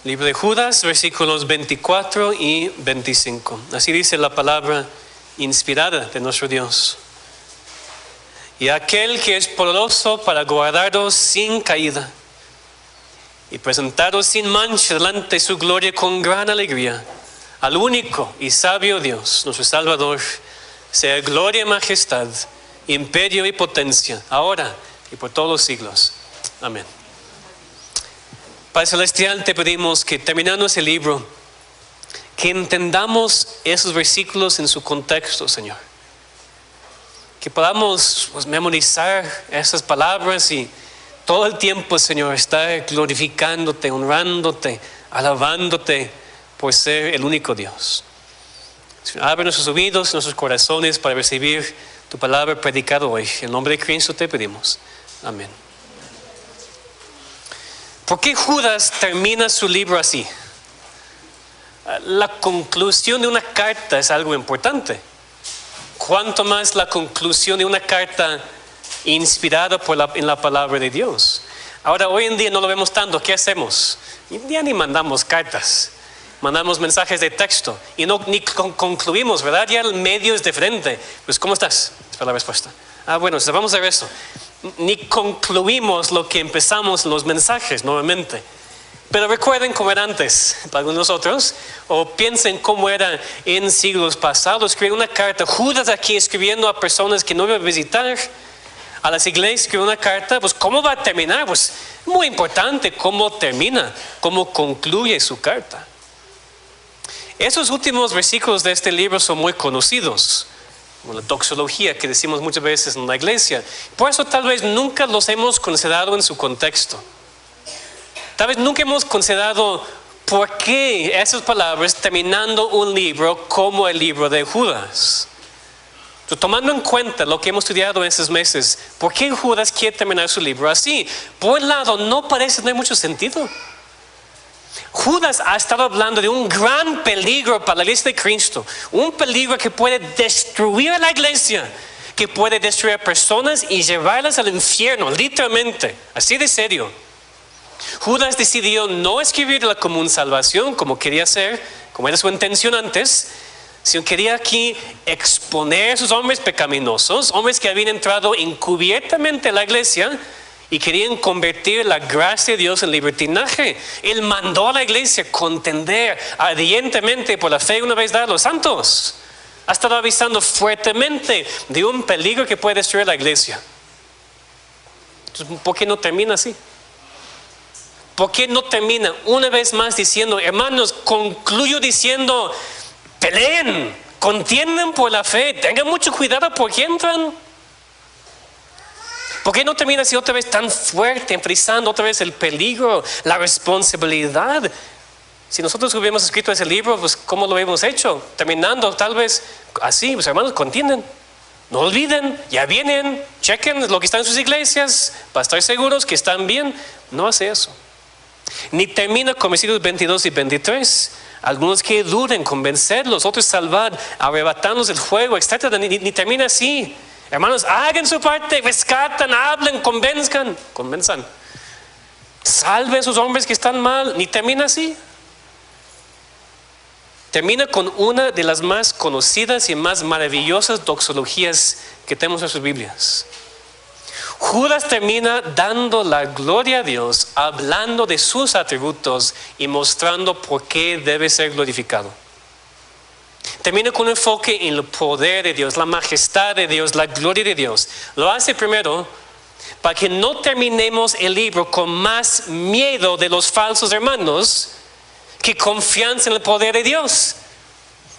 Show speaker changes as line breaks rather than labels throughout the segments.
Libro de Judas, versículos 24 y 25. Así dice la palabra inspirada de nuestro Dios. Y aquel que es poderoso para guardaros sin caída y presentaros sin mancha delante de su gloria con gran alegría, al único y sabio Dios, nuestro Salvador, sea gloria y majestad, imperio y potencia, ahora y por todos los siglos. Amén. Padre Celestial, te pedimos que terminando ese libro, que entendamos esos versículos en su contexto, Señor. Que podamos memorizar esas palabras y todo el tiempo, Señor, estar glorificándote, honrándote, alabándote por ser el único Dios. Señor, abre nuestros oídos, nuestros corazones para recibir tu palabra predicada hoy. En nombre de Cristo te pedimos. Amén. ¿Por qué Judas termina su libro así? La conclusión de una carta es algo importante. Cuanto más la conclusión de una carta inspirada en la palabra de Dios. Ahora, hoy en día no lo vemos tanto. ¿Qué hacemos? Ya ni mandamos cartas. Mandamos mensajes de texto. Y ni concluimos, ¿verdad? Ya el medio es diferente. Pues, ¿cómo estás? Esa es la respuesta. Bueno, vamos a ver esto. Ni concluimos lo que empezamos en los mensajes nuevamente. Pero recuerden cómo era antes para nosotros, o piensen cómo era en siglos pasados. Escribir una carta, Judas aquí escribiendo a personas que no iba a visitar, a las iglesias, escribir una carta, pues ¿cómo va a terminar? Pues muy importante cómo termina, cómo concluye su carta. Esos últimos versículos de este libro son muy conocidos, como la doxología que decimos muchas veces en la iglesia. Por eso tal vez nunca los hemos considerado en su contexto. Tal vez nunca hemos considerado por qué esas palabras terminando un libro como el libro de Judas. Entonces, tomando en cuenta lo que hemos estudiado en esos meses, ¿por qué Judas quiere terminar su libro así? Por un lado, no parece tener mucho sentido. Judas ha estado hablando de un gran peligro para la iglesia de Cristo, un peligro que puede destruir a la iglesia, que puede destruir a personas y llevarlas al infierno, literalmente, así de serio. Judas decidió no escribirla como una salvación, como quería hacer, como era su intención antes, sino quería aquí exponer a esos hombres pecaminosos, hombres que habían entrado encubiertamente a la iglesia y querían convertir la gracia de Dios en libertinaje. Él mandó a la iglesia contender ardientemente por la fe una vez dada a los santos. Ha estado avisando fuertemente de un peligro que puede destruir la iglesia. Entonces, ¿por qué no termina así? ¿Por qué no termina una vez más diciendo, hermanos, concluyo diciendo, peleen, contiendan por la fe, tengan mucho cuidado por qué entran? ¿Por qué no termina así otra vez tan fuerte, enfatizando otra vez el peligro, la responsabilidad? Si nosotros hubiéramos escrito ese libro, pues ¿cómo lo hemos hecho? Terminando tal vez así, pues hermanos, contienden. No olviden, ya vienen, chequen lo que está en sus iglesias para estar seguros que están bien. No hace eso. Ni termina con versículos 22 y 23. Algunos que duden, convencerlos, otros salvar, arrebatarnos el fuego, etc. Ni termina así. Hermanos, hagan su parte, rescatan, hablen, convenzan. Salven a esos hombres que están mal. Ni termina así. Termina con una de las más conocidas y más maravillosas doxologías que tenemos en sus Biblias. Judas termina dando la gloria a Dios, hablando de sus atributos y mostrando por qué debe ser glorificado. Termina con un enfoque en el poder de Dios, la majestad de Dios, la gloria de Dios. Lo hace primero para que no terminemos el libro con más miedo de los falsos hermanos que confianza en el poder de Dios.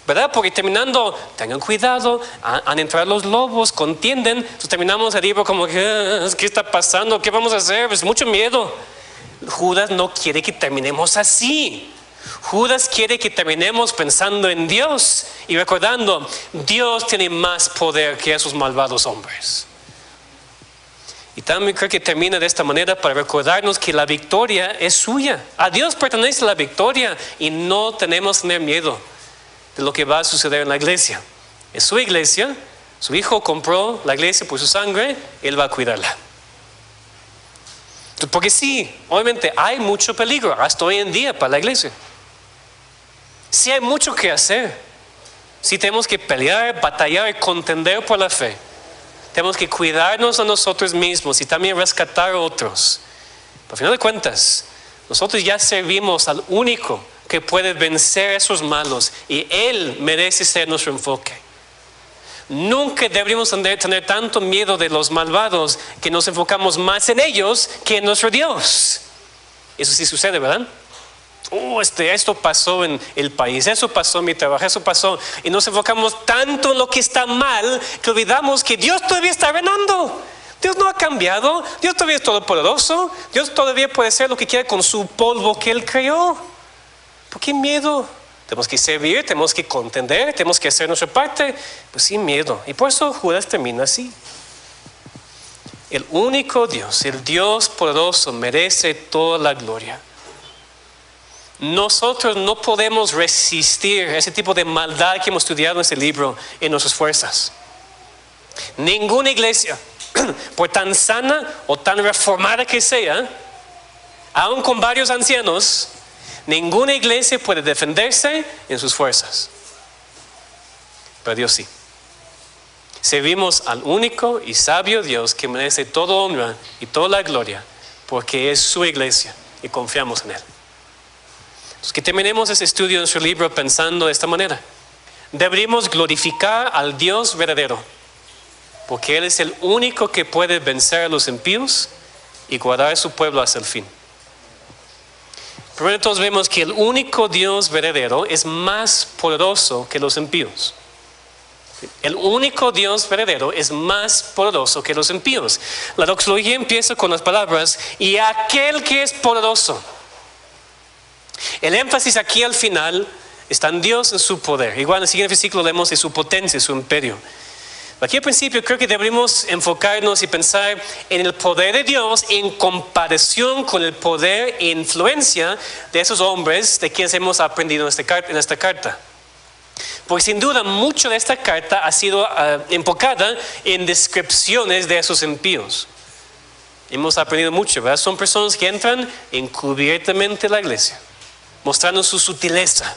¿Verdad? Porque terminando, tengan cuidado, han entrado los lobos, contienden. Entonces terminamos el libro como, ¿qué está pasando? ¿Qué vamos a hacer? Pues mucho miedo. Judas no quiere que terminemos así. Judas quiere que terminemos pensando en Dios y recordando, Dios tiene más poder que esos malvados hombres. Y también creo que termina de esta manera para recordarnos que la victoria es suya. A Dios pertenece la victoria y no tenemos que tener miedo de lo que va a suceder en la iglesia. Es su iglesia, su hijo compró la iglesia por su sangre, él va a cuidarla. Porque sí, obviamente hay mucho peligro hasta hoy en día para la iglesia. Sí hay mucho que hacer. Sí tenemos que pelear, batallar y contender por la fe. Tenemos que cuidarnos a nosotros mismos y también rescatar a otros. Pero al final de cuentas, nosotros ya servimos al único que puede vencer a esos malos y Él merece ser nuestro enfoque. Nunca deberíamos tener tanto miedo de los malvados que nos enfocamos más en ellos que en nuestro Dios. Eso sí sucede, ¿verdad? Esto pasó en el país, eso pasó en mi trabajo, eso pasó. Y nos enfocamos tanto en lo que está mal que olvidamos que Dios todavía está reinando. Dios no ha cambiado, Dios todavía es todopoderoso, Dios todavía puede hacer lo que quiera con su polvo que Él creó. ¿Por qué miedo? Tenemos que servir, tenemos que contender, tenemos que hacer nuestra parte, pues sin miedo. Y por eso Judas termina así. El único Dios, el Dios poderoso, merece toda la gloria. Nosotros no podemos resistir ese tipo de maldad que hemos estudiado en este libro en nuestras fuerzas. Ninguna iglesia, por tan sana o tan reformada que sea, aun con varios ancianos, ninguna iglesia puede defenderse en sus fuerzas. Pero Dios sí. Servimos al único y sabio Dios que merece toda honra y toda la gloria, porque es su iglesia y confiamos en Él. Entonces, que terminemos este estudio en nuestro libro pensando de esta manera. Deberíamos glorificar al Dios verdadero, porque Él es el único que puede vencer a los impíos y guardar a su pueblo hasta el fin. Primero todos vemos que el único Dios verdadero es más poderoso que los impíos. El único Dios verdadero es más poderoso que los impíos. La doxología empieza con las palabras y aquel que es poderoso. El énfasis aquí al final está en Dios, en su poder. Igual en el siguiente versículo leemos de su potencia, su imperio. Aquí al principio creo que deberíamos enfocarnos y pensar en el poder de Dios en comparación con el poder e influencia de esos hombres de quienes hemos aprendido en esta carta. Porque sin duda mucho de esta carta ha sido enfocada en descripciones de esos impíos. Hemos aprendido mucho, ¿verdad? Son personas que entran encubiertamente en la iglesia, mostrando su sutileza,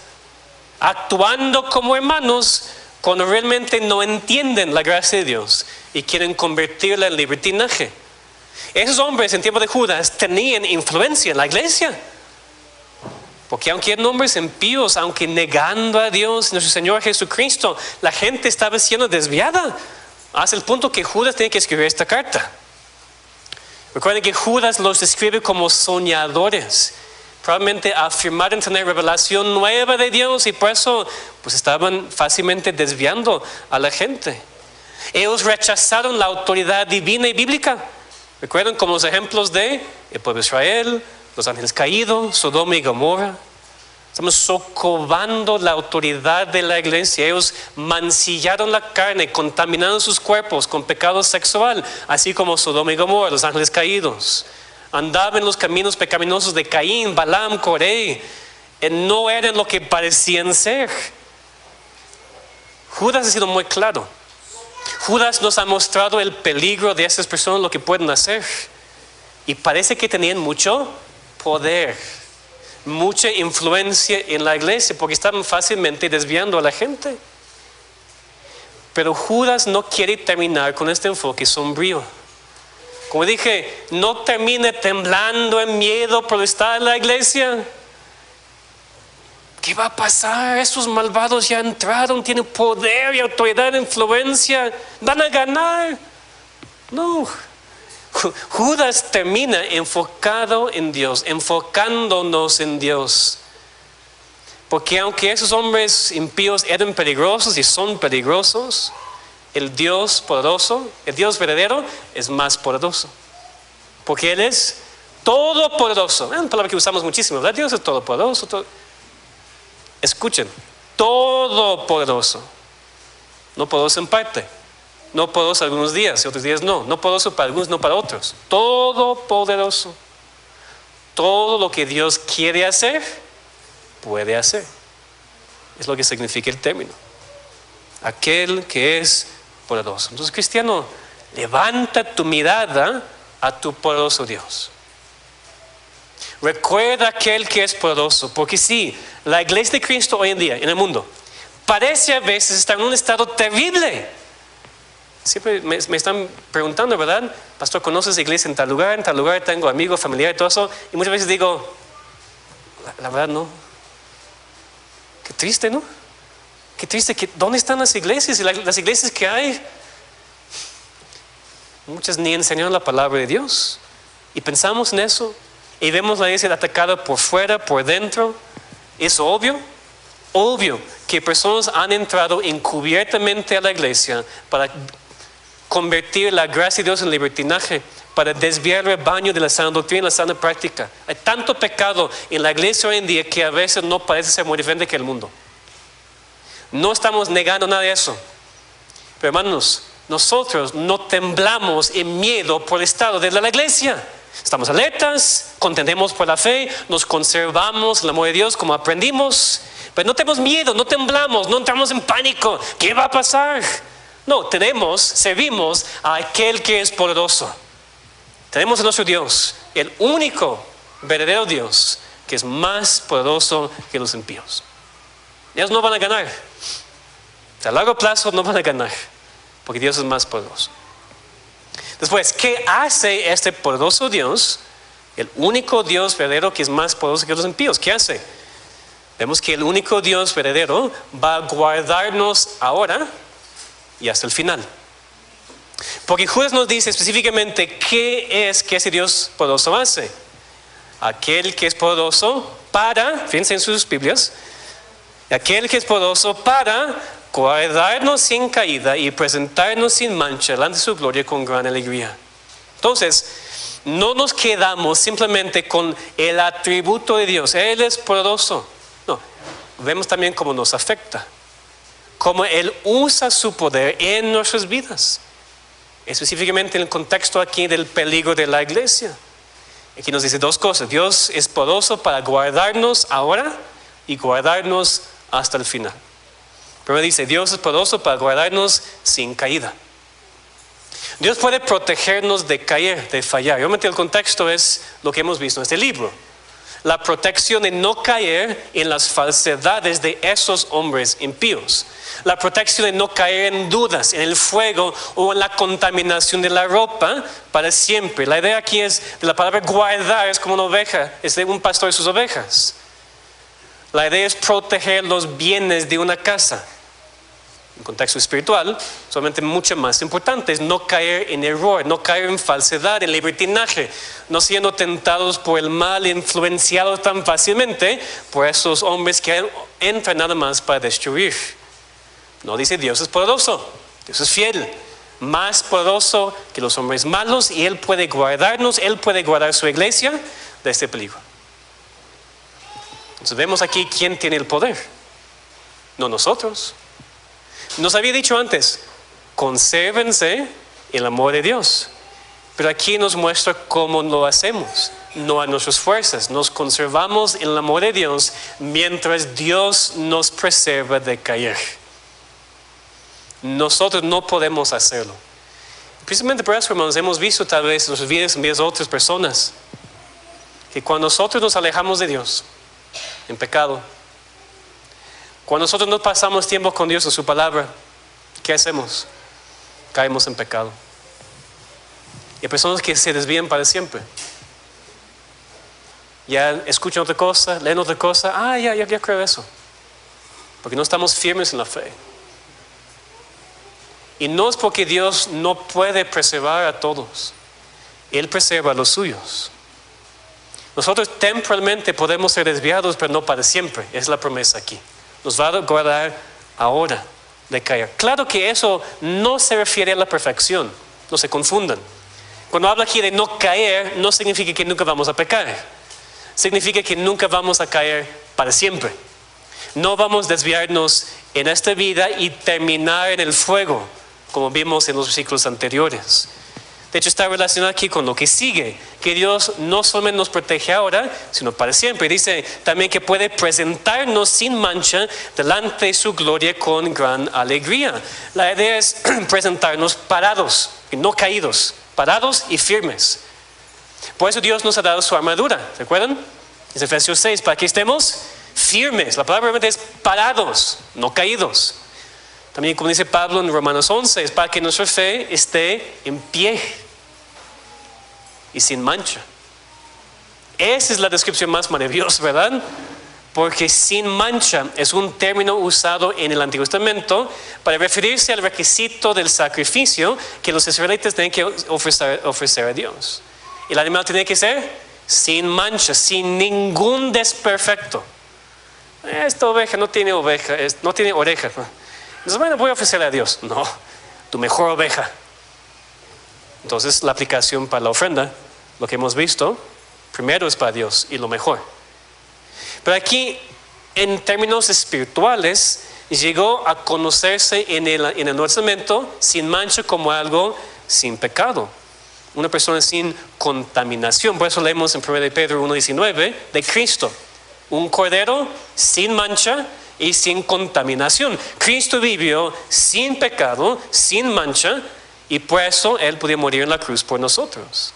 actuando como hermanos cuando realmente no entienden la gracia de Dios y quieren convertirla en libertinaje. Esos hombres en tiempo de Judas tenían influencia en la iglesia, porque aunque eran hombres impíos, aunque negando a Dios, nuestro Señor Jesucristo, la gente estaba siendo desviada hasta el punto que Judas tiene que escribir esta carta. Recuerden que Judas los describe como soñadores. Probablemente afirmaron tener revelación nueva de Dios y por eso pues estaban fácilmente desviando a la gente. Ellos rechazaron la autoridad divina y bíblica. Recuerden como los ejemplos de el pueblo de Israel, los ángeles caídos, Sodoma y Gomorra. Estamos socavando la autoridad de la iglesia. Ellos mancillaron la carne, contaminando sus cuerpos con pecado sexual, así como Sodoma y Gomorra, los ángeles caídos. Andaban en los caminos pecaminosos de Caín, Balaam, Coré. No eran lo que parecían ser. Judas ha sido muy claro. Judas nos ha mostrado el peligro de esas personas, lo que pueden hacer. Y parece que tenían mucho poder, mucha influencia en la iglesia, porque estaban fácilmente desviando a la gente. Pero Judas no quiere terminar con este enfoque sombrío. Como dije, no termine temblando en miedo por estar en la iglesia. ¿Qué va a pasar? Esos malvados ya entraron, tienen poder y autoridad e influencia, van a ganar. No. Judas termina enfocado en Dios, enfocándonos en Dios. Porque aunque esos hombres impíos eran peligrosos y son peligrosos, el Dios poderoso, el Dios verdadero, es más poderoso. Porque Él es todopoderoso. Es una palabra que usamos muchísimo, ¿verdad? Dios es todopoderoso. Escuchen, todopoderoso. No poderoso en parte. No poderoso algunos días y otros días no. No poderoso para algunos, no para otros. Todopoderoso. Todo lo que Dios quiere hacer, puede hacer. Es lo que significa el término. Aquel que es poderoso. Entonces, cristiano, levanta tu mirada a tu poderoso Dios. Recuerda aquel que es poderoso, porque sí, la iglesia de Cristo hoy en día, en el mundo, parece a veces estar en un estado terrible. Siempre me están preguntando, ¿verdad? Pastor, ¿conoces iglesia en tal lugar? Tengo amigos, familiares, todo eso. Y muchas veces digo, la verdad no. Qué triste, ¿no? Qué triste, ¿dónde están las iglesias? Y las iglesias que hay, muchas ni enseñan la palabra de Dios. Y pensamos en eso. Y vemos la iglesia atacada por fuera, por dentro. Es obvio que personas han entrado encubiertamente a la iglesia para convertir la gracia de Dios en libertinaje, para desviar el rebaño de la sana doctrina y la sana práctica. Hay tanto pecado en la iglesia hoy en día que a veces no parece ser muy diferente que el mundo. No estamos negando nada de eso. Pero hermanos, nosotros no temblamos en miedo por el estado de la iglesia. Estamos alertas, contendemos por la fe, nos conservamos el amor de Dios como aprendimos, pero no tenemos miedo, no temblamos, no entramos en pánico. ¿Qué va a pasar? No, servimos a aquel que es poderoso. Tenemos a nuestro Dios, el único verdadero Dios, que es más poderoso que los impíos. Ellos no van a ganar. A largo plazo no van a ganar, porque Dios es más poderoso. Después, ¿qué hace este poderoso Dios? El único Dios verdadero que es más poderoso que los impíos. ¿Qué hace? Vemos que el único Dios verdadero va a guardarnos ahora y hasta el final. Porque Judas nos dice específicamente qué es que ese Dios poderoso hace. Aquel que es poderoso para, fíjense en sus Biblias, aquel que es poderoso para guardarnos sin caída y presentarnos sin mancha delante de su gloria con gran alegría. Entonces, no nos quedamos simplemente con el atributo de Dios. Él es poderoso. No, vemos también cómo nos afecta, cómo Él usa su poder en nuestras vidas, específicamente en el contexto aquí del peligro de la iglesia. Aquí nos dice dos cosas. Dios es poderoso para guardarnos ahora y guardarnos hasta el final. Primero dice, Dios es poderoso para guardarnos sin caída. Dios puede protegernos de caer, de fallar. Obviamente el contexto es lo que hemos visto en este libro. La protección de no caer en las falsedades de esos hombres impíos. La protección de no caer en dudas, en el fuego o en la contaminación de la ropa para siempre. La idea aquí es, de la palabra guardar, es como una oveja, es de un pastor de sus ovejas. La idea es proteger los bienes de una casa. En contexto espiritual, solamente mucho más importante es no caer en error, no caer en falsedad, en libertinaje, no siendo tentados por el mal, influenciados tan fácilmente por esos hombres que entran nada más para destruir. No dice Dios es poderoso, Dios es fiel, más poderoso que los hombres malos, y Él puede guardarnos, Él puede guardar su iglesia de este peligro. Entonces vemos aquí quién tiene el poder, no nosotros. Nos había dicho antes, consérvense el amor de Dios, pero aquí nos muestra cómo lo hacemos, no a nuestras fuerzas. Nos conservamos en el amor de Dios mientras Dios nos preserva de caer. Nosotros no podemos hacerlo. Precisamente por eso, hermanos, hemos visto tal vez en nuestras vidas, en vidas de otras personas, que cuando nosotros nos alejamos de Dios en pecado, cuando nosotros no pasamos tiempo con Dios en su palabra, ¿qué hacemos? Caemos en pecado. Y hay personas que se desvían para siempre. Ya escuchan otra cosa, leen otra cosa, ya creo eso. Porque no estamos firmes en la fe. Y no es porque Dios no puede preservar a todos. Él preserva a los suyos. Nosotros temporalmente podemos ser desviados, pero no para siempre. Es la promesa aquí. Nos va a guardar ahora de caer. Claro que eso no se refiere a la perfección. No se confundan. Cuando habla aquí de no caer, no significa que nunca vamos a pecar. Significa que nunca vamos a caer para siempre. No vamos a desviarnos en esta vida y terminar en el fuego, como vimos en los versículos anteriores. De hecho, está relacionado aquí con lo que sigue, que Dios no solamente nos protege ahora, sino para siempre. Dice también que puede presentarnos sin mancha delante de su gloria con gran alegría. La idea es presentarnos parados, y no caídos, parados y firmes. Por eso Dios nos ha dado su armadura, ¿se acuerdan? Es Efesios 6, para que estemos firmes. La palabra realmente es parados, no caídos. También como dice Pablo en Romanos 11, es para que nuestra fe esté en pie y sin mancha. Esa es la descripción más maravillosa, ¿verdad? Porque sin mancha es un término usado en el Antiguo Testamento para referirse al requisito del sacrificio que los israelitas tenían que ofrecer a Dios. El animal tiene que ser sin mancha, sin ningún desperfecto. Esta oveja no tiene oreja. Entonces, bueno, voy a ofrecerle a Dios. No, tu mejor oveja. Entonces, la aplicación para la ofrenda, lo que hemos visto, primero es para Dios y lo mejor. Pero aquí, en términos espirituales, llegó a conocerse en el Nuevo Testamento sin mancha como algo sin pecado. Una persona sin contaminación. Por eso leemos en 1 Pedro 1:19 de Cristo. Un cordero sin mancha y sin contaminación. Cristo vivió sin pecado, sin mancha, y por eso Él podía morir en la cruz por nosotros.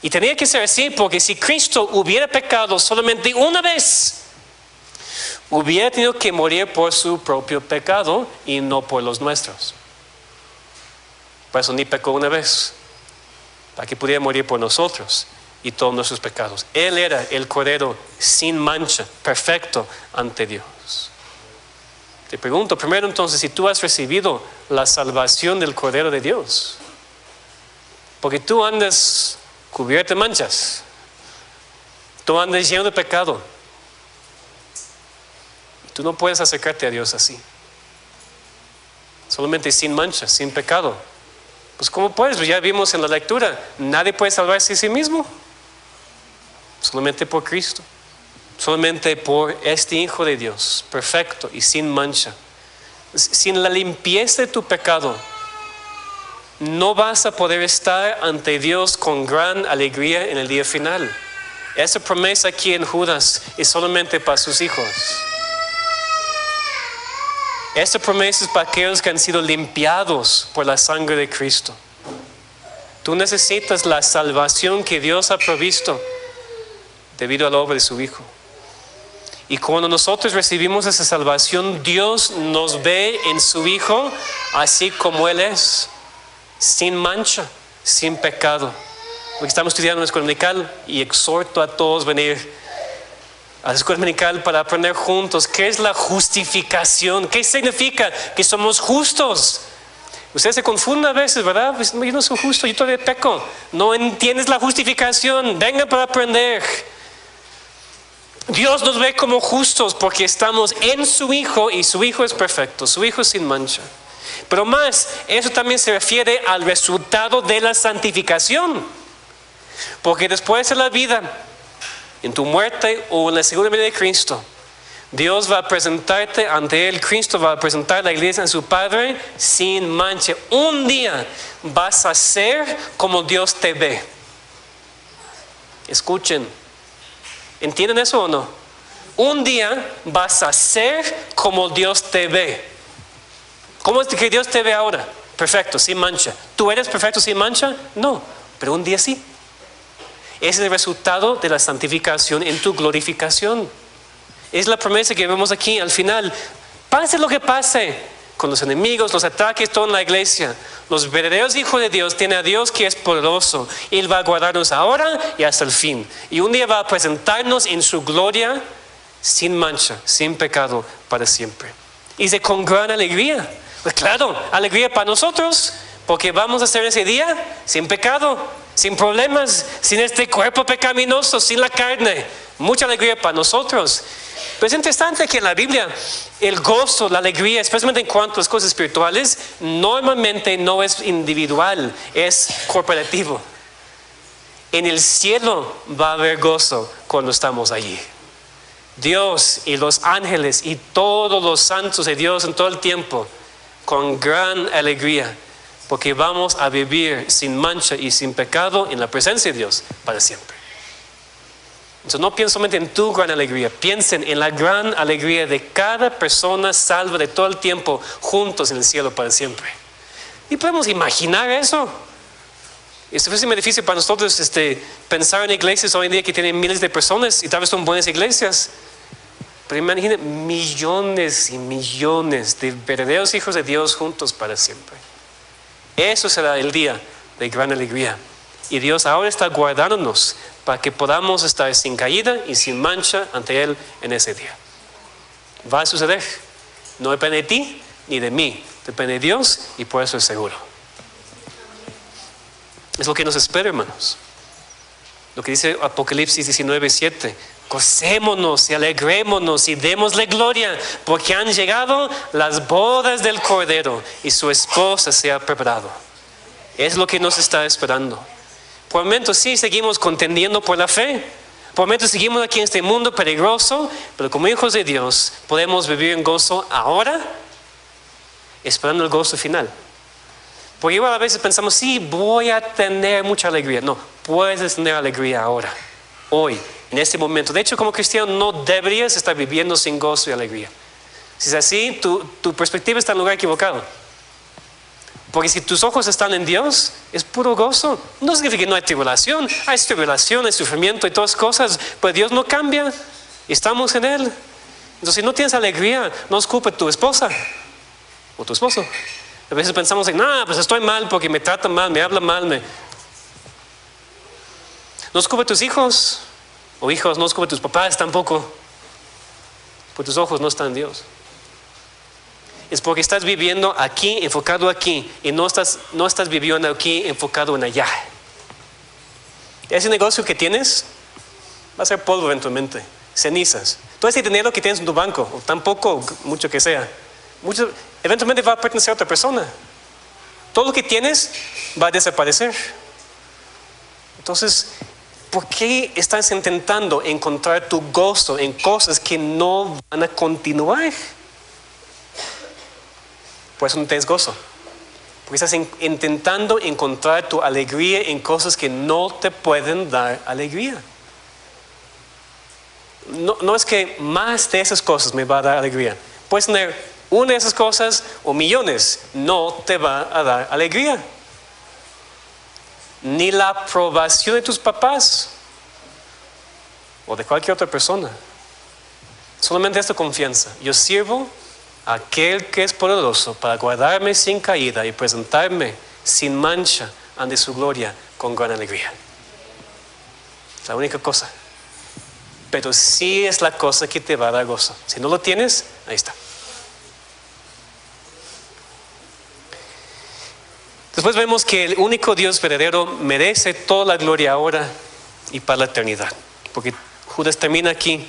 Y tenía que ser así porque si Cristo hubiera pecado solamente una vez, hubiera tenido que morir por su propio pecado y no por los nuestros. Por eso ni pecó una vez, para que pudiera morir por nosotros y todos nuestros pecados. Él era el cordero sin mancha, perfecto ante Dios. Te pregunto primero entonces si tú has recibido la salvación del cordero de Dios. Porque tú andas cubierto de manchas. Tú andas lleno de pecado. Tú no puedes acercarte a Dios así. Solamente sin mancha, sin pecado. Pues ¿cómo puedes? Ya vimos en la lectura, nadie puede salvarse a sí mismo. Solamente por Cristo. Solamente por este Hijo de Dios, perfecto y sin mancha. Sin la limpieza de tu pecado, no vas a poder estar ante Dios con gran alegría en el día final. Esa promesa aquí en Judas es solamente para sus hijos. Esta promesa es para aquellos que han sido limpiados por la sangre de Cristo. Tú necesitas la salvación que Dios ha provisto debido a la obra de su Hijo. Y cuando nosotros recibimos esa salvación, Dios nos ve en su Hijo así como Él es, sin mancha, sin pecado. Porque estamos estudiando en la escuela dominical y exhorto a todos a venir a la escuela dominical para aprender juntos qué es la justificación, qué significa que somos justos. Ustedes se confunden a veces, ¿verdad? Pues, yo no soy justo, yo todavía peco. No entiendes la justificación, venga para aprender. Dios nos ve como justos porque estamos en su Hijo y su Hijo es perfecto, su Hijo es sin mancha. Pero más, eso también se refiere al resultado de la santificación. Porque después de la vida, en tu muerte o en la segunda venida de Cristo, Dios va a presentarte ante Él, Cristo va a presentar a la iglesia en su Padre sin mancha. Un día vas a ser como Dios te ve. Escuchen. ¿Entienden eso o no? Un día vas a ser como Dios te ve. ¿Cómo es que Dios te ve ahora? Perfecto, sin mancha. ¿Tú eres perfecto sin mancha? No, pero un día sí. Ese es el resultado de la santificación en tu glorificación. Es la promesa que vemos aquí al final. Pase lo que pase, con los enemigos, los ataques, todo en la iglesia, los verdaderos hijos de Dios tienen a Dios que es poderoso. Él va a guardarnos ahora y hasta el fin. Y un día va a presentarnos en su gloria sin mancha, sin pecado para siempre. Y dice con gran alegría. Pues claro, alegría para nosotros, porque vamos a hacer ese día sin pecado, sin problemas, sin este cuerpo pecaminoso, sin la carne. Mucha alegría para nosotros. Pero es interesante que en la Biblia el gozo, la alegría, especialmente en cuanto a las cosas espirituales, normalmente no es individual, es corporativo. En el cielo va a haber gozo cuando estamos allí. Dios y los ángeles y todos los santos de Dios en todo el tiempo, con gran alegría, porque vamos a vivir sin mancha y sin pecado en la presencia de Dios para siempre. Entonces no piensen solamente en tu gran alegría, piensen en la gran alegría de cada persona salva de todo el tiempo juntos en el cielo para siempre. Y podemos imaginar eso. Es muy difícil para nosotros pensar en iglesias hoy en día que tienen miles de personas y tal vez son buenas iglesias. Pero imaginen millones y millones de verdaderos hijos de Dios juntos para siempre. Eso será el día de gran alegría. Y Dios ahora está guardándonos para que podamos estar sin caída y sin mancha ante Él en ese día. Va a suceder. No depende de ti ni de mí. Depende de Dios y por eso es seguro. Es lo que nos espera, hermanos. Lo que dice Apocalipsis 19:7. Gocémonos y alegrémonos y démosle gloria, porque han llegado las bodas del Cordero y su esposa se ha preparado. Es lo que nos está esperando. Por momentos sí seguimos contendiendo por la fe. Por momentos seguimos aquí en este mundo peligroso, pero como hijos de Dios podemos vivir en gozo ahora, esperando el gozo final. Porque igual a veces pensamos, sí, voy a tener mucha alegría. No, puedes tener alegría ahora, hoy, en este momento. De hecho, como cristiano no deberías estar viviendo sin gozo y alegría. Si es así, tu perspectiva está en el lugar equivocado. Porque si tus ojos están en Dios, es puro gozo. No significa que no hay tribulación, hay sufrimiento y todas las cosas, pero Dios no cambia, estamos en Él. Entonces, si no tienes alegría, no es culpa de tu esposa o tu esposo. A veces pensamos en, no, pues estoy mal porque me tratan mal, me hablan mal. No es culpa de tus hijos o hijos, no es culpa de tus papás tampoco. Porque tus ojos no están en Dios. Es porque estás viviendo aquí, enfocado aquí, y no estás viviendo aquí, enfocado en allá. Ese negocio que tienes va a ser polvo eventualmente, cenizas. Todo ese dinero que tienes en tu banco, o tampoco mucho que sea, eventualmente va a pertenecer a otra persona. Todo lo que tienes va a desaparecer. Entonces, ¿por qué estás intentando encontrar tu gozo en cosas que no van a continuar? Por eso no tienes gozo. Porque estás intentando encontrar tu alegría en cosas que no te pueden dar alegría. No es que más de esas cosas me va a dar alegría. Puedes tener una de esas cosas o millones, no te va a dar alegría. Ni la aprobación de tus papás o de cualquier otra persona. Solamente esta confianza. Yo sirvo a aquel que es poderoso para guardarme sin caída y presentarme sin mancha ante su gloria con gran alegría. Es la única cosa. Pero sí es la cosa que te va a dar gozo. Si no lo tienes, ahí está. Después vemos que el único Dios verdadero merece toda la gloria ahora y para la eternidad. Porque Judas termina aquí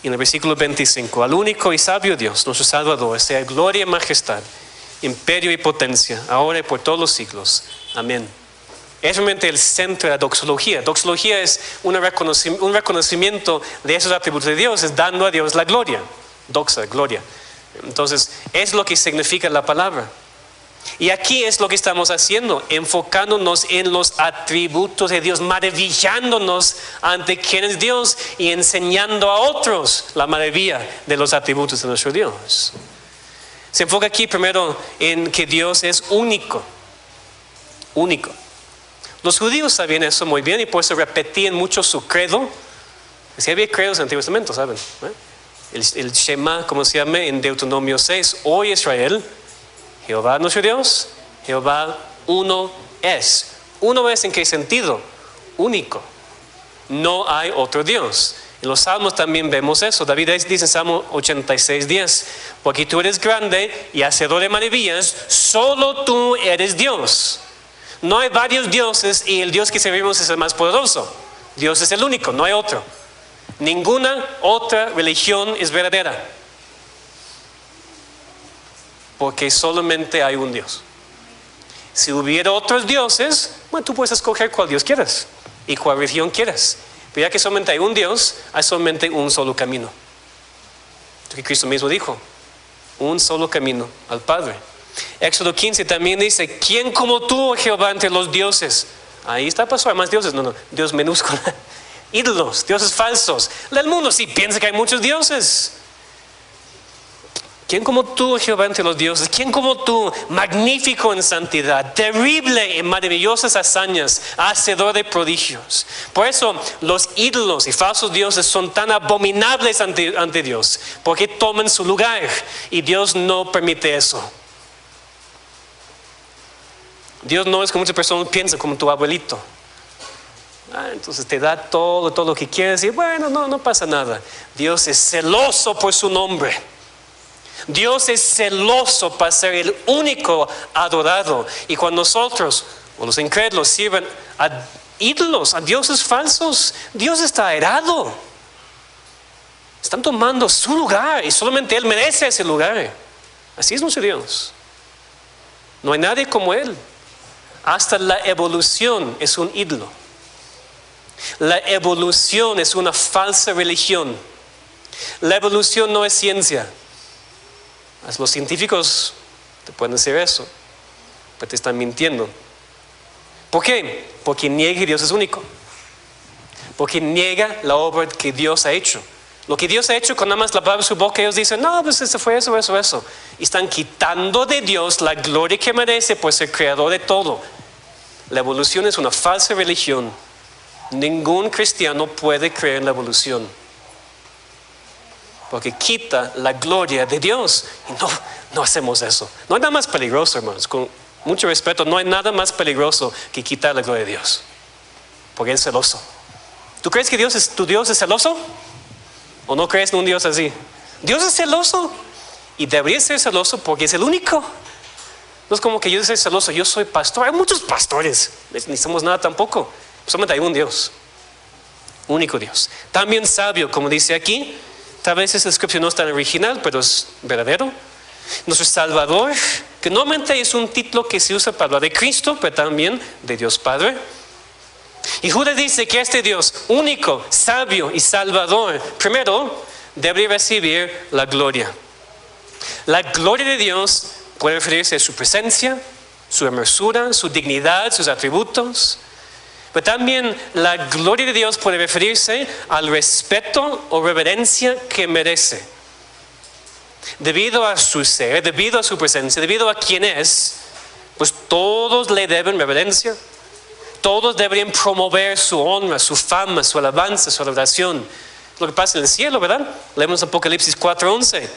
en el versículo 25. Al único y sabio Dios, nuestro Salvador, sea gloria y majestad, imperio y potencia, ahora y por todos los siglos. Amén. Es realmente el centro de la doxología. Doxología es un reconocimiento de esos atributos de Dios, es dando a Dios la gloria. Doxa, gloria. Entonces, es lo que significa la palabra. Y aquí es lo que estamos haciendo, enfocándonos en los atributos de Dios, maravillándonos ante quién es Dios y enseñando a otros la maravilla de los atributos de nuestro Dios. Se enfoca aquí primero en que Dios es único. Único. Los judíos sabían eso muy bien y por eso repetían mucho su credo. Si había credos en el Antiguo Testamento, ¿saben? El Shema, como se llama en Deuteronomio 6, Oye Israel, Jehová nuestro Dios, Jehová uno es. ¿Uno es en qué sentido? Único. No hay otro Dios. En los Salmos también vemos eso. David dice en Salmo 86:10, porque tú eres grande y hacedor de maravillas, solo tú eres Dios. No hay varios dioses y el Dios que servimos es el más poderoso. Dios es el único, no hay otro. Ninguna otra religión es verdadera. Porque solamente hay un Dios. Si hubiera otros dioses, bueno, tú puedes escoger cuál Dios quieras y cuál religión quieras. Pero ya que solamente hay un Dios, hay solamente un solo camino. Lo que Cristo mismo dijo, un solo camino al Padre. Éxodo 15 también dice, ¿quién como tú, Jehová, entre los dioses? Ahí está pasando, hay más dioses, no, Dios minúscula. Ídolos, dioses falsos. El mundo sí piensa que hay muchos dioses. ¿Quién como tú, Jehová, entre los dioses? ¿Quién como tú, magnífico en santidad, terrible en maravillosas hazañas, hacedor de prodigios? Por eso los ídolos y falsos dioses son tan abominables ante Dios, porque toman su lugar y Dios no permite eso. Dios no es como muchas personas piensan, como tu abuelito. Entonces te da todo lo que quieres y bueno, no pasa nada. Dios es celoso por su nombre. Dios es celoso para ser el único adorado. Y cuando nosotros, o los incrédulos, sirven a ídolos, a dioses falsos, Dios está airado. Están tomando su lugar y solamente Él merece ese lugar. Así es nuestro Dios. No hay nadie como Él. Hasta la evolución es un ídolo. La evolución es una falsa religión. La evolución no es ciencia. Los científicos te pueden decir eso, pero te están mintiendo. ¿Por qué? Porque niega que Dios es único. Porque niega la obra que Dios ha hecho. Lo que Dios ha hecho con nada más la palabra de su boca, ellos dicen, no, pues eso fue eso. Y están quitando de Dios la gloria que merece por ser creador de todo. La evolución es una falsa religión. Ningún cristiano puede creer en la evolución. Porque quita la gloria de Dios. Y no hacemos eso. No hay nada más peligroso, hermanos. Con mucho respeto, no hay nada más peligroso que quitar la gloria de Dios. Porque es celoso. ¿Tú crees que tu Dios es celoso? ¿O no crees en un Dios así? Dios es celoso. Y debería ser celoso porque es el único. No es como que yo soy celoso, yo soy pastor. Hay muchos pastores. Ni somos nada tampoco. Solamente hay un Dios. Único Dios. También sabio, como dice aquí. Tal vez esa descripción no es tan original, pero es verdadero. Nuestro Salvador, que normalmente es un título que se usa para hablar de Cristo, pero también de Dios Padre. Y Judas dice que este Dios único, sabio y salvador, primero debería recibir la gloria. La gloria de Dios puede referirse a su presencia, su hermosura, su dignidad, sus atributos. Pero también la gloria de Dios puede referirse al respeto o reverencia que merece. Debido a su ser, debido a su presencia, debido a quién es, pues todos le deben reverencia. Todos deberían promover su honra, su fama, su alabanza, su adoración. Lo que pasa en el cielo, ¿verdad? Leemos Apocalipsis 4:11.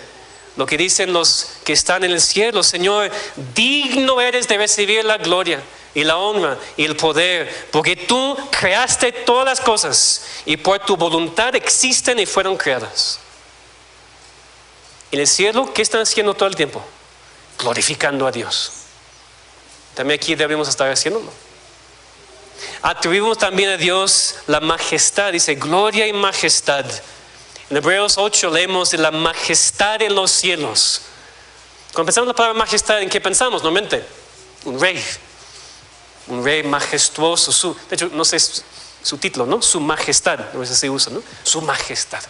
Lo que dicen los que están en el cielo: Señor, digno eres de recibir la gloria y la honra y el poder, porque tú creaste todas las cosas y por tu voluntad existen y fueron creadas. En el cielo, ¿qué están haciendo todo el tiempo? Glorificando a Dios. También aquí deberíamos estar haciéndolo. Atribuimos también a Dios la majestad, dice gloria y majestad. En Hebreos 8 leemos de la majestad en los cielos. Cuando pensamos en la palabra majestad, ¿en qué pensamos normalmente? Un rey majestuoso. De hecho, no sé su título, ¿no? Su majestad, a veces se usa, ¿no? Su majestad.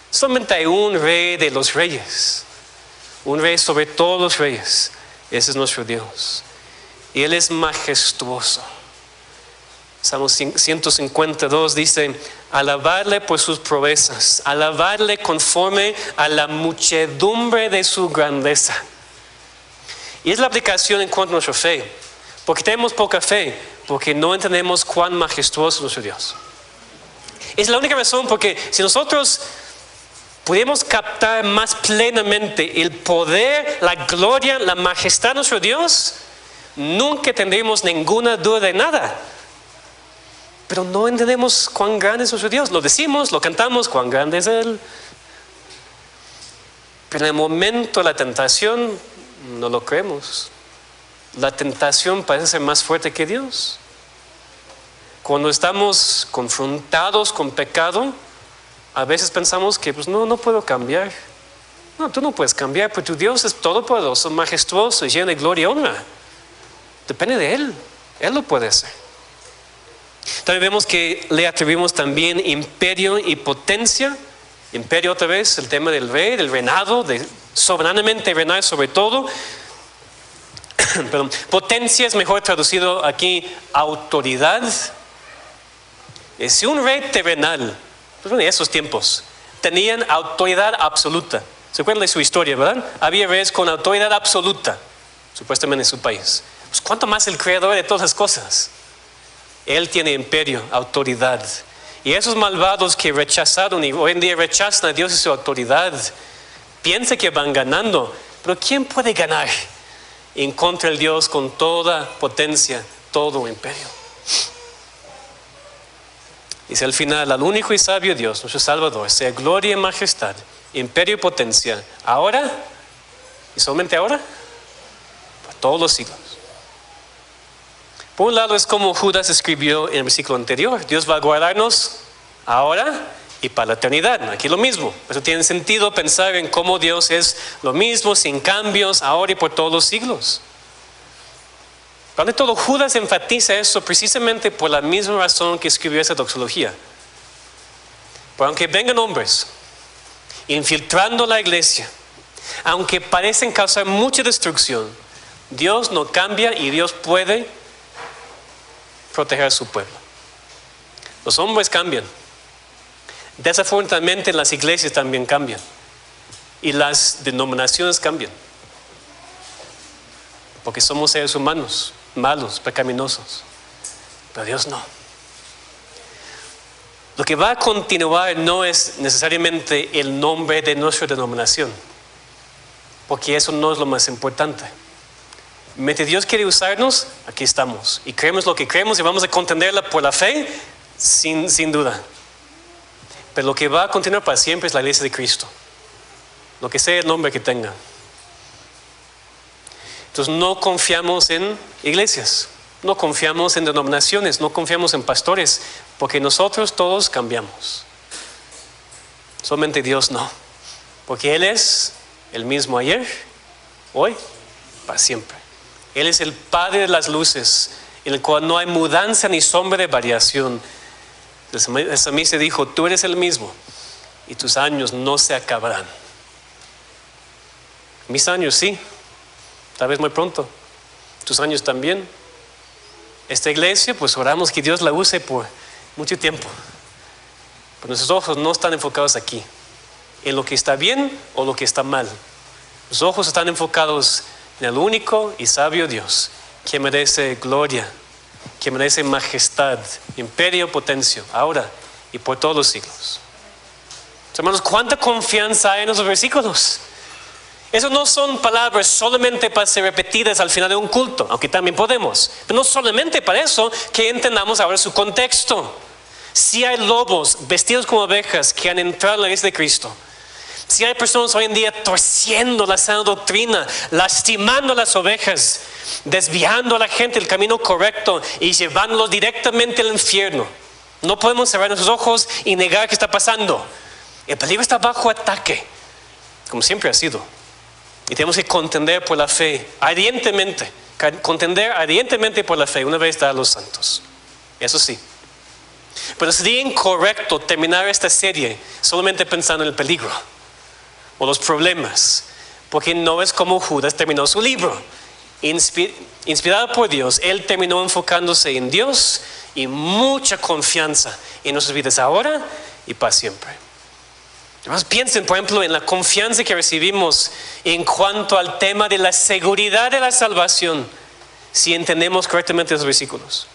Solamente hay un rey de los reyes, un rey sobre todos los reyes. Ese es nuestro Dios. Y Él es majestuoso. Salmo 152 dice: alabarle por sus proezas, alabarle conforme a la muchedumbre de su grandeza. Y es la aplicación en cuanto a nuestra fe. Porque tenemos poca fe, porque no entendemos cuán majestuoso es nuestro Dios. Es la única razón, porque si nosotros pudiéramos captar más plenamente el poder, la gloria, la majestad de nuestro Dios, nunca tendríamos ninguna duda de nada. Pero no entendemos cuán grande es nuestro Dios. Lo decimos, lo cantamos, cuán grande es Él. Pero en el momento de la tentación, no lo creemos. La tentación parece ser más fuerte que Dios. Cuando estamos confrontados con pecado, a veces pensamos que pues no puedo cambiar. No, tú no puedes cambiar, porque tu Dios es todopoderoso, majestuoso y lleno de gloria y honra. Depende de Él. Él lo puede hacer. También vemos que le atribuimos también imperio y potencia. Imperio, otra vez, el tema del rey, del reinado, de soberanamente reinar sobre todo. Perdón. Potencia es mejor traducido aquí autoridad. Si un rey terrenal, pues en esos tiempos, tenían autoridad absoluta. ¿Se acuerdan de su historia, verdad? Había reyes con autoridad absoluta, supuestamente en su país. Pues ¿cuánto más el creador de todas las cosas? Él tiene imperio, autoridad. Y esos malvados que rechazaron y hoy en día rechazan a Dios y su autoridad, piensan que van ganando. Pero ¿quién puede ganar en contra del Dios con toda potencia, todo imperio? Dice al final, al único y sabio Dios, nuestro Salvador, sea gloria y majestad, imperio y potencia, ahora y solamente ahora, por todos los siglos. Por un lado es como Judas escribió en el versículo anterior, Dios va a guardarnos ahora y para la eternidad. Aquí lo mismo, eso tiene sentido pensar en cómo Dios es lo mismo, sin cambios, ahora y por todos los siglos. Pero de todo, Judas enfatiza eso precisamente por la misma razón que escribió esa doxología. Porque aunque vengan hombres infiltrando la iglesia, aunque parecen causar mucha destrucción, Dios no cambia y Dios puede proteger a su pueblo. Los hombres cambian. Desafortunadamente las iglesias también cambian. Y las denominaciones cambian. Porque somos seres humanos, malos, pecaminosos. Pero Dios no. Lo que va a continuar no es necesariamente el nombre de nuestra denominación. Porque eso no es lo más importante. Mientras Dios quiere usarnos, aquí estamos. Y creemos lo que creemos y vamos a contenderla por la fe, sin duda. Pero lo que va a continuar para siempre es la iglesia de Cristo. Lo que sea el nombre que tenga. Entonces no confiamos en iglesias, no confiamos en denominaciones, no confiamos en pastores, porque nosotros todos cambiamos. Solamente Dios no. Porque Él es el mismo ayer, hoy, para siempre. Él es el Padre de las luces, en el cual no hay mudanza ni sombra de variación. El salmista dijo, tú eres el mismo y tus años no se acabarán. Mis años sí, tal vez muy pronto. Tus años también. Esta iglesia, pues oramos que Dios la use por mucho tiempo. Pero nuestros ojos no están enfocados aquí, en lo que está bien o lo que está mal. Los ojos están enfocados en el único y sabio Dios, que merece gloria, que merece majestad, imperio, potencia, ahora y por todos los siglos. Hermanos, ¿cuánta confianza hay en esos versículos? Esos no son palabras solamente para ser repetidas al final de un culto, aunque también podemos. Pero no solamente para eso, que entendamos ahora su contexto. Si hay lobos vestidos como ovejas que han entrado en la iglesia de Cristo, si hay personas hoy en día torciendo la sana doctrina, lastimando a las ovejas, desviando a la gente del camino correcto y llevándolos directamente al infierno, no podemos cerrar nuestros ojos y negar que está pasando. El peligro está bajo ataque, como siempre ha sido. Y tenemos que contender por la fe ardientemente, contender ardientemente por la fe una vez dados los santos. Eso sí. Pero sería incorrecto terminar esta serie solamente pensando en el peligro o los problemas, porque no es como Judas terminó su libro. Inspirado por Dios, él terminó enfocándose en Dios y mucha confianza en nuestras vidas ahora y para siempre. Además, piensen, por ejemplo, en la confianza que recibimos en cuanto al tema de la seguridad de la salvación, si entendemos correctamente los versículos.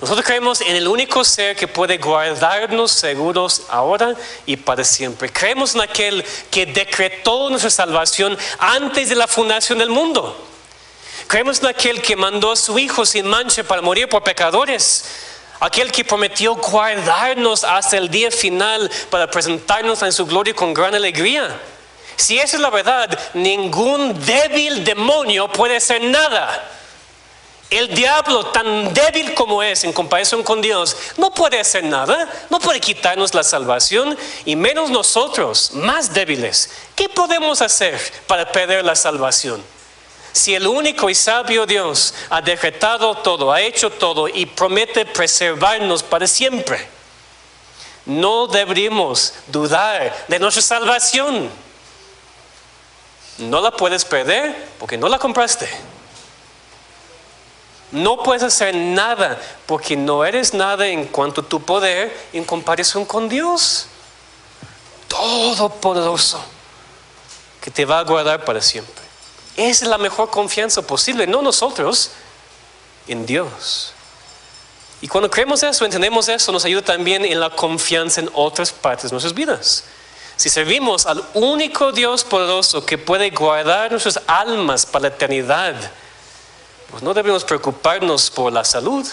Nosotros creemos en el único ser que puede guardarnos seguros ahora y para siempre. Creemos en aquel que decretó nuestra salvación antes de la fundación del mundo. Creemos en aquel que mandó a su Hijo sin mancha para morir por pecadores. Aquel que prometió guardarnos hasta el día final para presentarnos en su gloria con gran alegría. Si esa es la verdad, ningún débil demonio puede hacer nada. El diablo, tan débil como es en comparación con Dios, no puede hacer nada, no puede quitarnos la salvación, y menos nosotros, más débiles. ¿Qué podemos hacer para perder la salvación? Si el único y sabio Dios ha decretado todo, ha hecho todo y promete preservarnos para siempre, no deberíamos dudar de nuestra salvación. No la puedes perder porque no la compraste. No puedes hacer nada porque no eres nada en cuanto a tu poder en comparación con Dios todopoderoso, que te va a guardar para siempre. Esa es la mejor confianza posible, no nosotros, en Dios. Y cuando creemos eso, entendemos eso, nos ayuda también en la confianza en otras partes de nuestras vidas. Si servimos al único Dios poderoso que puede guardar nuestras almas para la eternidad, pues no debemos preocuparnos por la salud,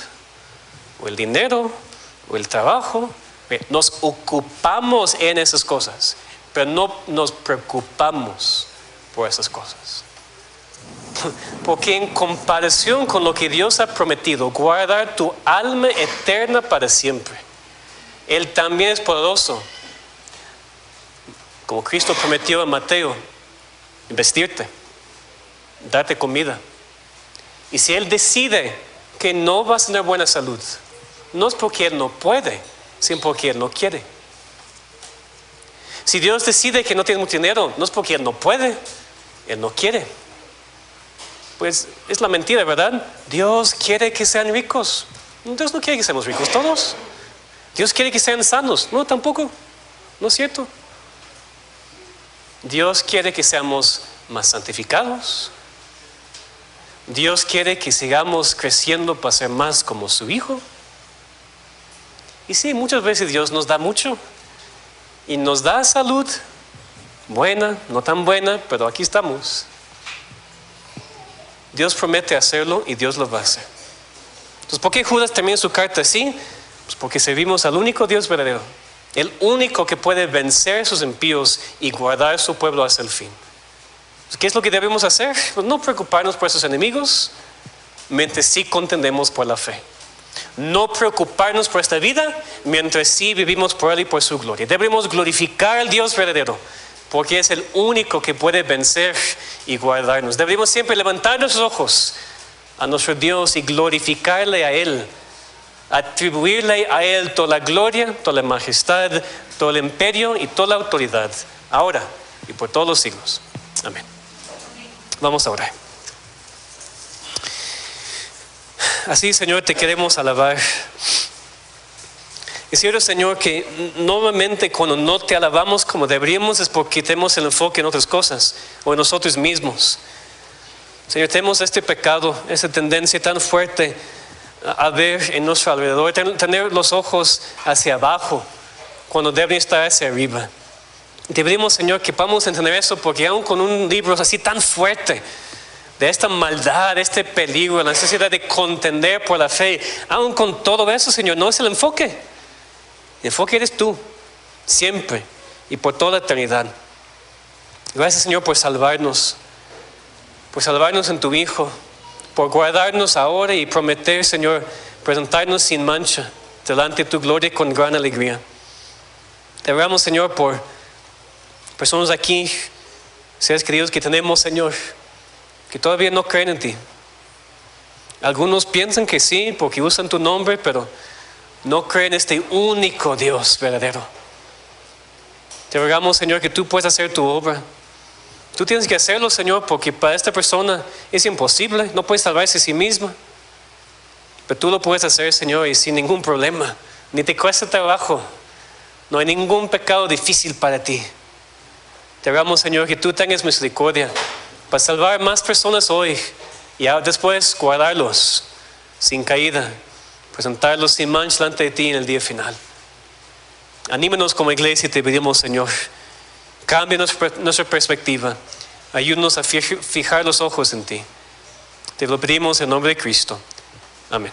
o el dinero, o el trabajo. Nos ocupamos en esas cosas, pero no nos preocupamos por esas cosas. Porque en comparación con lo que Dios ha prometido, guardar tu alma eterna para siempre, Él también es poderoso. Como Cristo prometió a Mateo, vestirte, darte comida. Y si Él decide que no vas a tener buena salud, no es porque Él no puede, sino porque Él no quiere. Si Dios decide que no tienes mucho dinero, no es porque Él no puede, Él no quiere. Pues es la mentira, ¿verdad? Dios quiere que sean ricos. Dios no quiere que seamos ricos todos. Dios quiere que sean sanos. No, tampoco. No es cierto. Dios quiere que seamos más santificados. Dios quiere que sigamos creciendo para ser más como su Hijo. Y sí, muchas veces Dios nos da mucho. Y nos da salud. Buena, no tan buena, pero aquí estamos. Dios promete hacerlo y Dios lo va a hacer. Entonces, ¿por qué Judas termina su carta así? Pues porque servimos al único Dios verdadero, el único que puede vencer a sus impíos y guardar a su pueblo hasta el fin. Pues, ¿qué es lo que debemos hacer? Pues no preocuparnos por esos enemigos, mientras sí contendemos por la fe. No preocuparnos por esta vida, mientras sí vivimos por Él y por su gloria. Debemos glorificar al Dios verdadero, porque es el único que puede vencer y guardarnos. Debemos siempre levantar nuestros ojos a nuestro Dios y glorificarle a Él, atribuirle a Él toda la gloria, toda la majestad, todo el imperio y toda la autoridad, ahora y por todos los siglos. Amén. Vamos a orar. Así, Señor, te queremos alabar. Y cierto, Señor, que normalmente cuando no te alabamos como deberíamos es porque tenemos el enfoque en otras cosas o en nosotros mismos. Señor, tenemos este pecado, esta tendencia tan fuerte a ver en nuestro alrededor, tener los ojos hacia abajo cuando deben estar hacia arriba. Deberíamos, Señor, que podamos entender eso, porque aún con un libro así tan fuerte de esta maldad, de este peligro, la necesidad de contender por la fe, aún con todo eso, Señor, no es el enfoque. El enfoque eres tú, siempre y por toda la eternidad. Gracias, Señor, por salvarnos en tu Hijo, por guardarnos ahora y prometer, Señor, presentarnos sin mancha delante de tu gloria con gran alegría. Te rogamos, Señor, por personas aquí, seres queridos que tenemos, Señor, que todavía no creen en ti. Algunos piensan que sí porque usan tu nombre, pero no creen en este único Dios verdadero. Te rogamos, Señor, que tú puedas hacer tu obra. Tú tienes que hacerlo, Señor, porque para esta persona es imposible, no puede salvarse a sí misma. Pero tú lo puedes hacer, Señor, y sin ningún problema. Ni te cuesta trabajo. No hay ningún pecado difícil para ti. Te rogamos, Señor, que tú tengas misericordia para salvar más personas hoy y después guardarlos sin caída, presentarlos sin mancha delante de ti en el día final. Anímanos como iglesia y te pedimos, Señor, cambia nuestra perspectiva, ayúdanos a fijar los ojos en ti. Te lo pedimos en nombre de Cristo. Amén.